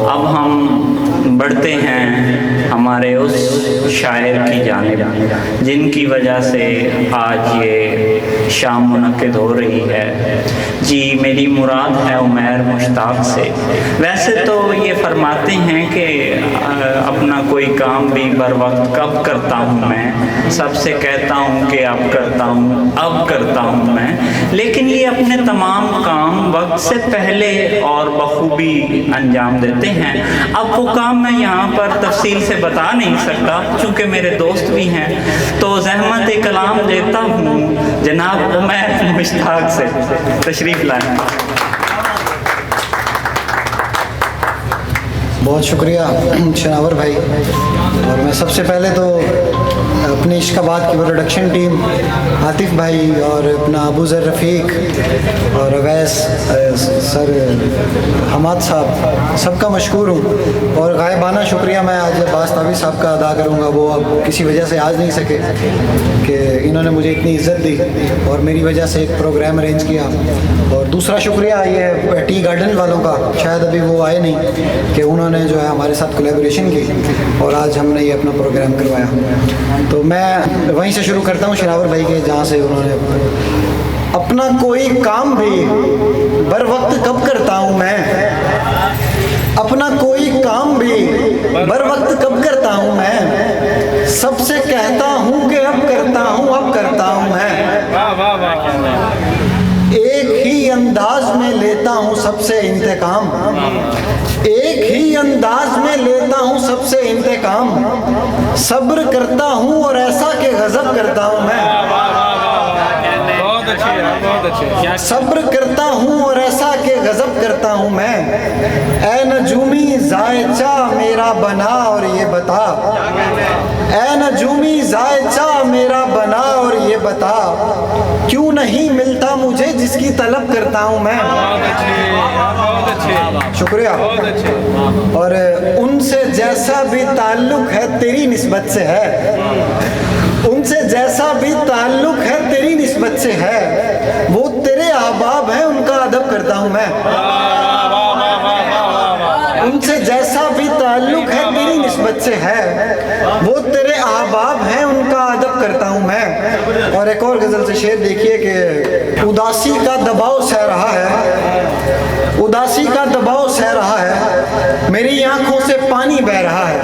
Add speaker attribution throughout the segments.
Speaker 1: अब हम बढ़ते हैं हमारे उस शायर की जानिब जिनकी वजह से आज ये शाम मुनक्किद हो रही है। जी, मेरी मुराद है उमैर मुश्ताक से। वैसे तो ये फरमाते हैं कि अपना कोई काम भी बर वक्त कब करता हूँ मैं, सबसे कहता हूँ कि अब करता हूँ, अब करता हूँ मैं, लेकिन ये अपने तमाम काम वक्त से पहले और बखूबी अंजाम देते हैं। अब वो काम मैं यहाँ पर तफसील से बता नहीं सकता चूँकि मेरे दोस्त भी हैं, तो ज़हमत कलाम देता हूँ जनाब उमैर मुश्ताक से। तशरीफ़ लाएं।
Speaker 2: बहुत शुक्रिया शनावर भाई। और मैं सबसे पहले तो अपनी इश्काबाद की प्रोडक्शन टीम, आतिफ भाई और अपना अबू ज़र रफ़ीक और अवैस सर, हमाद साहब, सबका मशकूर हूँ। और गायबाना शुक्रिया मैं आज अब्बास ताबी साहब का अदा करूँगा। वो अब किसी वजह से आज नहीं सके कि इन्होंने मुझे इतनी इज़्ज़त दी और मेरी वजह से एक प्रोग्राम अरेंज किया। और दूसरा शुक्रिया ये टी गार्डन वालों का, शायद अभी वो आए नहीं, कि उन्होंने जो है हमारे साथ कोलैबोरेशन की और आज हमने ये अपना प्रोग्राम करवाया। तो मैं वहीं से शुरू करता हूँ शनावर भाई के, जहाँ से उन्होंने अपना कोई काम भी बर वक्त कब करता हूँ मैं, अपना कोई काम भी बर वक्त कब करता हूँ मैं, सबसे कहता हूँ कि अब करता हूँ, अब करता हूँ मैं। एक ही अंदाज में लेता हूँ सबसे इंतकाम, एक ही अंदाज में लेता हूँ सबसे इंतकाम, सब्र करता हूँ और ऐसा के गजब करता हूँ मैं। सब्र करता हूँ और ऐसा के गजब करता हूँ मैं। ऐ नजूमी जायचा मेरा बना और ये बता, ऐ नजूमी जायचा मेरा बना और ये बता, क्यों नहीं मिलता मुझे जिसकी तलब करता हूँ मैं। शुक्रिया। और उनसे जैसा भी ताल्लुक है तेरी निस्बत से है, उनसे जैसा भी ताल्लुक है तेरी निस्बत से है, वो तेरे अहबाब है उनका अदब करता हूँ मैं। उनसे जैसा भी ताल्लुक है तेरी निस्बत से है, वो तेरे अहबाब हैं उनका अदब करता हूँ मैं। और एक और गज़ल से शेर देखिए कि उदासी का दबाव सह रहा है, उदासी का दबाव सह रहा है, मेरी आंखों से पानी बह रहा है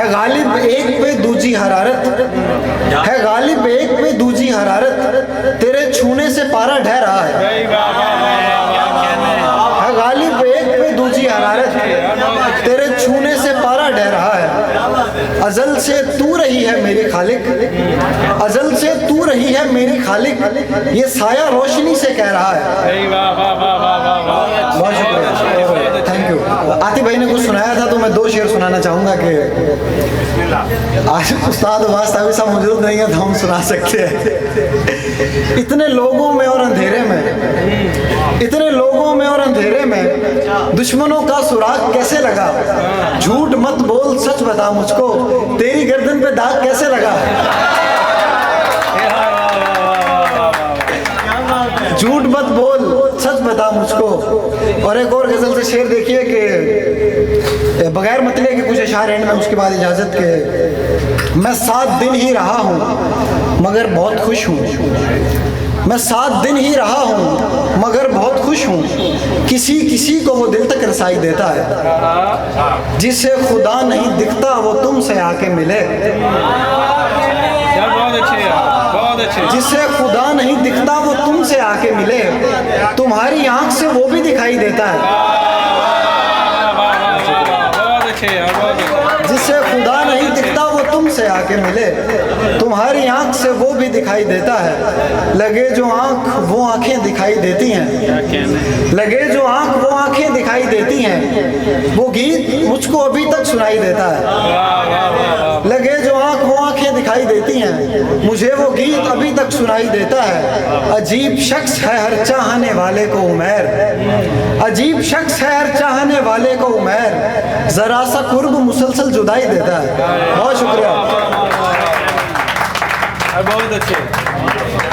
Speaker 2: गालिब एक पे दूजी हरारत, है गालिब एक पे दूजी हरारत, तेरे छूने से पारा ढह रहा है गालिब एक पे दूजी हरारत, तेरे छूने से पारा ढह रहा है। अजल से तू रही है मेरी खालिक, अजल से तू रही है मेरी खालिक, ये साया रोशनी से कह रहा है। बहुत शुक्रिया, थैंक यू। आतिफ भाई ने कुछ सुनाया था तो मैं दो शेर सुनाना चाहूँगा कि आज उस्ताद अब्बास ताबी साहब मौजूद नहीं है तो हम सुना सकते हैं। इतने लोगों में और अंधेरे में, इतने लोगों में और अंधेरे में दुश्मनों का सुराग कैसे लगा, झूठ मत बोल सच बता मुझको, तेरी गर्दन पे दाग कैसे लगा। झूठ मत बोल सच बता मुझको। और एक और गजल से शेर देखिए कि बगैर मतले के कुछ अशार एंड में, उसके बाद इजाजत के। मैं 7 दिन ही रहा हूँ मगर बहुत खुश हूँ, मैं 7 दिन ही रहा हूँ मगर बहुत खुश हूँ, किसी किसी को वो दिल तक रसाई देता है, जिसे खुदा नहीं दिखता वो तुमसे आके मिले, जिसे खुदा नहीं दिखता वो तुमसे आके मिले, तुम्हारी आंख से वो भी दिखाई देता है, जिसे खुदा नहीं दिखता वो तुमसे आके मिले, तुम्हारी आंख से वो भी दिखाई देता है। लगे जो आंख वो आंखें दिखाई देती हैं, लगे जो आंख वो आंखें दिखाई देती हैं, वो गीत मुझको अभी तक सुनाई देता है। लगे जो आंख वो आंखें दिखाई देती हैं, मुझे वो गीत अभी तक सुनाई देता है। अजीब शख्स है हर चाहने वाले को उमैर, अजीब शख्स है हर चाहने वाले को उमैर, जरा सा कुर्ब मुसलसल जुदाई देता है। बहुत शुक्रिया।
Speaker 3: बहुत अच्छे।